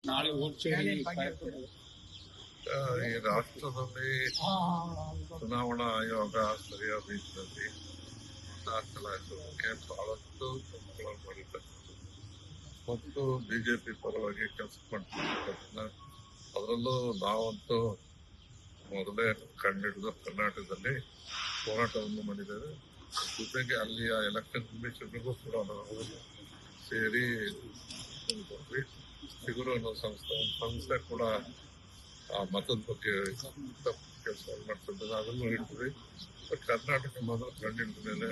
ನಾಳೆ ಈ ರಾಷ್ಟ್ರದಲ್ಲಿ ಚುನಾವಣಾ ಆಯೋಗ ಸರಿಯಾದ ರೀತಿಯಲ್ಲಿ ಚಲಾಯಿಸೋದಕ್ಕೆ ಬಹಳಷ್ಟು ಸಂಸ್ಥೆಗಳು ಮಾಡಿದ್ದಾರೆ ಮತ್ತು ಬಿಜೆಪಿ ಪರವಾಗಿ ಕೆಲಸ ಮಾಡ್ತಿರ್ತಕ್ಕಂಥ ಅದರಲ್ಲೂ ನಾವಂತೂ ಮೊದಲೇ ಕಂಡಿಡಿದು ಕರ್ನಾಟಕದಲ್ಲಿ ಹೋರಾಟವನ್ನು ಮಾಡಿದ್ದೇವೆ. ಜೊತೆಗೆ ಅಲ್ಲಿಯ ಎಲೆಕ್ಷನ್ ಕಮಿಷನ್ಗೂ ಕೂಡ ನಾವು ಸೇರಿ ಸಿಗುರು ಅನ್ನೋ ಸಂಸ್ಥೆ ಕೂಡ ಆ ಮತದ ಬಗ್ಗೆ ಕೆಲಸ ಮಾಡ್ತಿದ್ದಾರೆ, ಅದನ್ನು ಹಿಡಿದ್ವಿ. ಬಟ್ ಕರ್ನಾಟಕ ಮೊದಲು ಕಂಡಿದ್ದ ಮೇಲೆ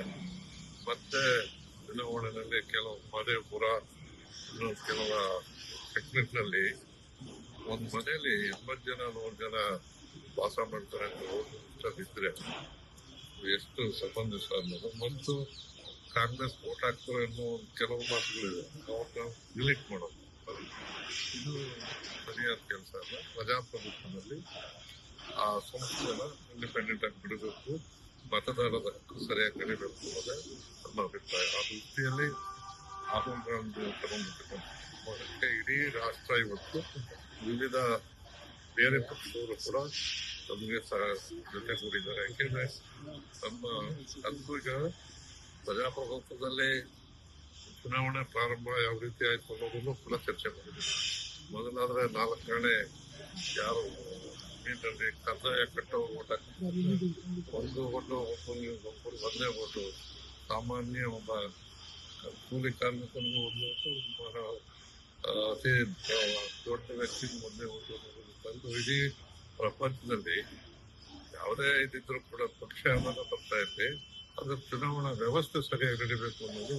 ಮತ್ತೆ ಚುನಾವಣೆಯಲ್ಲಿ ಕೆಲವು ಮಧೇಪುರ ಕೆಲವು ಟೆಕ್ನಿಕ್ನಲ್ಲಿ ಒಂದು ಮನೆಯಲ್ಲಿ 80 ಜನ 100 ಜನ ವಾಸ ಮಾಡ್ತಾರೆ ಅಂತ ಇದ್ರೆ ಎಷ್ಟು ಸಂಬಂಧಿಸ ಅನ್ನೋದು ಮತ್ತು ಕಾಂಗ್ರೆಸ್ ವೋಟ್ ಹಾಕ್ತಾರೆ ಅನ್ನೋ ಕೆಲವು ಮಾತುಗಳಿದೆ, ಅವ್ರನ್ನ ಡಿಲೀಟ್ ಮಾಡೋದು ಇದು ಸರಿಯಾದ ಕೆಲಸ ಅಲ್ಲ. ಪ್ರಜಾಪ್ರಭುತ್ವದಲ್ಲಿ ಆ ಸಂಸ್ಥೆನ ಇಂಡಿಪೆಂಡೆಂಟ್ ಆಗಿ ಬಿಡಬೇಕು, ಮತದಾರರ ಹಕ್ಕು ಸರಿಯಾಗಿ ನಡೀಬೇಕು ಅನ್ನೋದೇ ನಮ್ಮ ಅಭಿಪ್ರಾಯ. ಆ ದೃಷ್ಟಿಯಲ್ಲಿ ರಾಹುಲ್ ಗಾಂಧಿ ತಗೊಂಡಿರ್ತಕ್ಕಂಥ ಇಡೀ ರಾಷ್ಟ್ರ ಇವತ್ತು ವಿವಿಧ ಬೇರೆ ಪಕ್ಷದವರು ಕೂಡ ನಮಗೆ ಜೊತೆಗೂಡಿದ್ದಾರೆ. ಯಾಕೆಂದ್ರೆ ನಮ್ಮ ಹಕ್ಕು ಈಗ ಪ್ರಜಾಪ್ರಭುತ್ವದಲ್ಲಿ ಚುನಾವಣೆ ಪ್ರಾರಂಭ ಯಾವ ರೀತಿ ಆಯ್ತು ಅನ್ನೋದನ್ನು ಕೂಡ ಚರ್ಚೆ ಮಾಡಿದ್ವಿ. ಮೊದಲಾದ್ರೆ 4 ಆಣೆ ಯಾರು ನೀರಿನಲ್ಲಿ ಕಂದಾಯ ಕಟ್ಟೋರು ಓಟ್ ಹಾಕ್ತಾರೆ, ಒಂದೇ ಓಟು ಸಾಮಾನ್ಯ ಒಬ್ಬ ಕೂಲಿ ಕಾರ್ಮಿಕನಿಗೂ ಒಂದು ಓಟು, ಅತಿ ದೊಡ್ಡ ವ್ಯಕ್ತಿಗೂ ಒಂದೇ ಓಟು ಅನ್ನೋದು ಇಡೀ ಪ್ರಪಂಚದಲ್ಲಿ ಯಾವುದೇ ಇದ್ದಿದ್ರು ಕೂಡ ಪಕ್ಷ ಅನ್ನೋದು ಬರ್ತಾ ಇದೆ. ಅದ್ರ ಚುನಾವಣಾ ವ್ಯವಸ್ಥೆ ಸರಿಯಾಗಿ ನಡೀಬೇಕು ಅನ್ನೋದು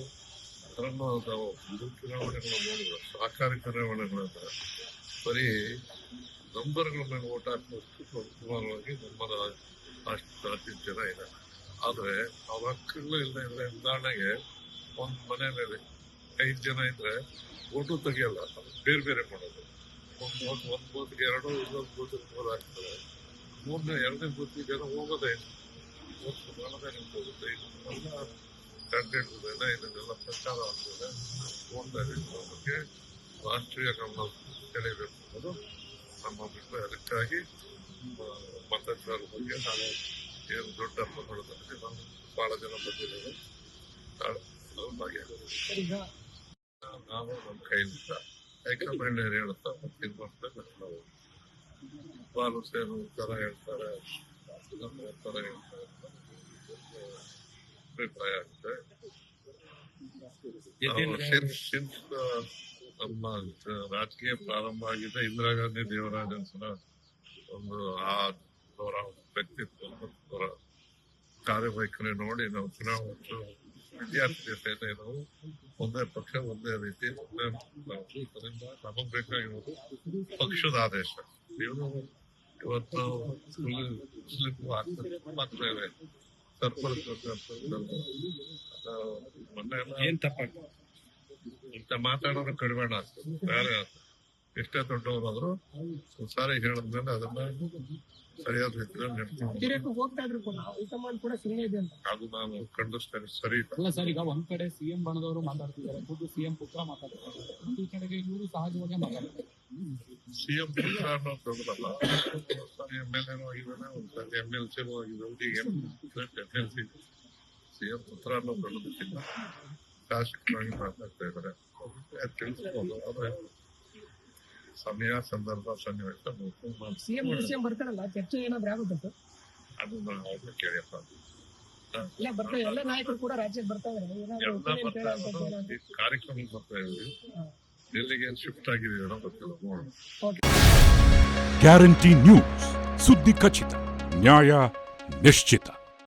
ಅದನ್ನು ನಾವು ಚುನಾವಣೆಗಳ ನೋಡಿದ್ರೆ ಸಹಕಾರಿ ಚುನಾವಣೆಗಳನ್ನ ಬರೀ ನಂಬರ್ಗಳ ಮೇಲೆ ಓಟ್ ಹಾಕುವಷ್ಟು ಸುಮಾರವಾಗಿ ನಮ್ಮದ ಅಷ್ಟು ಜನ ಇದೆ. ಆದ್ರೆ ಅವ್ರ ಹಕ್ಕುಗಳು ಇಲ್ಲ ಇದ್ರೆ ಉದಾಹರಣೆಗೆ ಒಂದು ಮನೆ ಮೇಲೆ 5 ಜನ ಇದ್ರೆ ಓಟು ತೆಗಿಯಲ್ಲ, ಬೇರೆ ಬೇರೆ ಮಾಡೋದು. ಒಂದು ಬೂತ್ಗೆ 2, ಇನ್ನೊಂದು ಬೂತ್ಗೆ 3 ಆಗ್ತದೆ. 2ನೇ ಬೂತ್ಗೆ ಜನ ಹೋಗೋದೇ ಮಾಡೋದೇ ನಿಂತೋಗುತ್ತೆ. ಇದನ್ನೆಲ್ಲ ಕಂಡಿಡ್ಬೋದೇನೆ, ಇದನ್ನೆಲ್ಲ ಪ್ರಚಾರ ಆಗ್ತದೆ. ನೋಡ್ತಾ ಇದ್ದೀವಿ, ಬಗ್ಗೆ ರಾಷ್ಟ್ರೀಯ ಗಮನ ಸೆಳೆಯಬೇಕು ಅನ್ನೋದು ನಮ್ಮ ಅಭಿಪ್ರಾಯ. ಅದಕ್ಕಾಗಿ ಮತದಾರರ ಬಗ್ಗೆ ನಾನು ಏನು ದೊಡ್ಡ ಪ್ರಮಾಣದಲ್ಲಿ ನಾನು ಬಹಳ ಜನ ಬಂದಿದ್ದೇನೆ, ಭಾಗಿಯಾಗೋದು ನಾವು ನಮ್ಮ ಕೈಯಿಂದ ಹೈಕಮಾಂಡ್ ಏನು ಹೇಳುತ್ತಾ ತೀರ್ಮಾನಿಸ್ಬೇಕು. ನಾವು ಬಾಲು ಸೇರು ತರ ಹೇಳ್ತಾರೆ, ತರ ಹೇಳ್ತಾರೆ ಅಭಿಪ್ರಾಯ ಆಗುತ್ತೆ. ನಮ್ಮ ರಾಜಕೀಯ ಪ್ರಾರಂಭ ಆಗಿದೆ ಇಂದಿರಾ ಗಾಂಧಿ ದೇವರಾಜನ್ಸನ ಒಂದು ಅವರ ವ್ಯಕ್ತಿತ್ವ ಅವರ ಕಾರ್ಯವೈಖರಿ ನೋಡಿ ನಾವು ಚುನಾವಣೆ ವಿದ್ಯಾರ್ಥಿ ಸಹಿತ ನಾವು ಒಂದೇ ಪಕ್ಷ ಒಂದೇ ರೀತಿ ಒಂದೇ ಅದರಿಂದ ನಮಗೆ ಬೇಕಾಗಿರೋದು ಪಕ್ಷದ ಆದೇಶ. ಇವತ್ತು ಆಗ್ತದೆ ಸರ್ಪಂಚ್ ಮೊನ್ನೆ ಏನ್ ತಪ್ಪಾಗ್ತದೆ ಇಂತ ಮಾತಾಡೋರು ಕಡಿಮೆ ಆಗ್ತದೆ. ಬೇರೆ ಎಷ್ಟೇ ದೊಡ್ಡವರಾದ್ರು ಸಾರಿ ಹೇಳಿದ್ಮೇಲೆ ಅದನ್ನ ಸರಿಯಾದ ರೀತಿಯಲ್ಲಿ ಅದು ನಾನು ಕಂಡಷ್ಟೇ ಸರಿ ಇಲ್ಲ ಸರ್. ಈಗ ಒಂದ್ ಕಡೆ ಸಿಎಂ ಬಣದವರು ಮಾತಾಡ್ತಿದ್ದಾರೆ, ಖುದ್ದು ಸಿಎಂ ಪುತ್ರ ಮಾತಾಡ್ತಿದ್ದಾರೆ, ಈ ಕಡೆಗೆ ಇವರು ಸಹಜವಾಗಿ ಮಾತಾಡ್ತಾರೆ. ಸಿಎಂ ಪುತ್ರ ಅನ್ನೋದು ದೊಡ್ಡದಲ್ಲ, MLA ಆಗಿದ್ದಾನೆ, ಒಂದ್ಸರಿ MLC ಆಗಿದ್ದಾನೆ, ಈಗ MLC ಸಿಎಂ ಪುತ್ರ ಅನ್ನೋದು ದೊಡ್ಡದಕ್ಕಿಲ್ಲ. ಶಾಸಕರಾಗಿ ಮಾತಾಡ್ತಾ ಇದ್ದಾರೆ, ತಿಳಿಸ್ಬೋದು. ಆದ್ರೆ ಸಮಯ ಸಂದರ್ಭ ಸನ್ನಿವೇಶ ಸಿಎಂ ಬರ್ತಾರಲ್ಲ, ಚರ್ಚೆ ಏನಾದ್ರು ಆಗುತ್ತೆ ಸರ್? ಅದನ್ನ ಅವ್ರನ್ನ ಕೇಳಿಯಪ್ಪ. ಎಲ್ಲ ನಾಯಕರು ಕೂಡ ರಾಜ್ಯಕ್ಕೆ ಬರ್ತಾ ಇದ್ದಾರೆ, ಕಾರ್ಯಕ್ರಮ ಬರ್ತಾ ಇದ್ವಿ, ಎಲ್ಲಿಗೆ ಶಿಫ್ಟ್ ಆಗಿದೆಯೋ ಗೊತ್ತಿಲ್ಲ. ಗ್ಯಾರಂಟಿ ನ್ಯೂಸ್, ಸುದ್ದಿ ಖಚಿತ, ನ್ಯಾಯ ನಿಶ್ಚಿತ.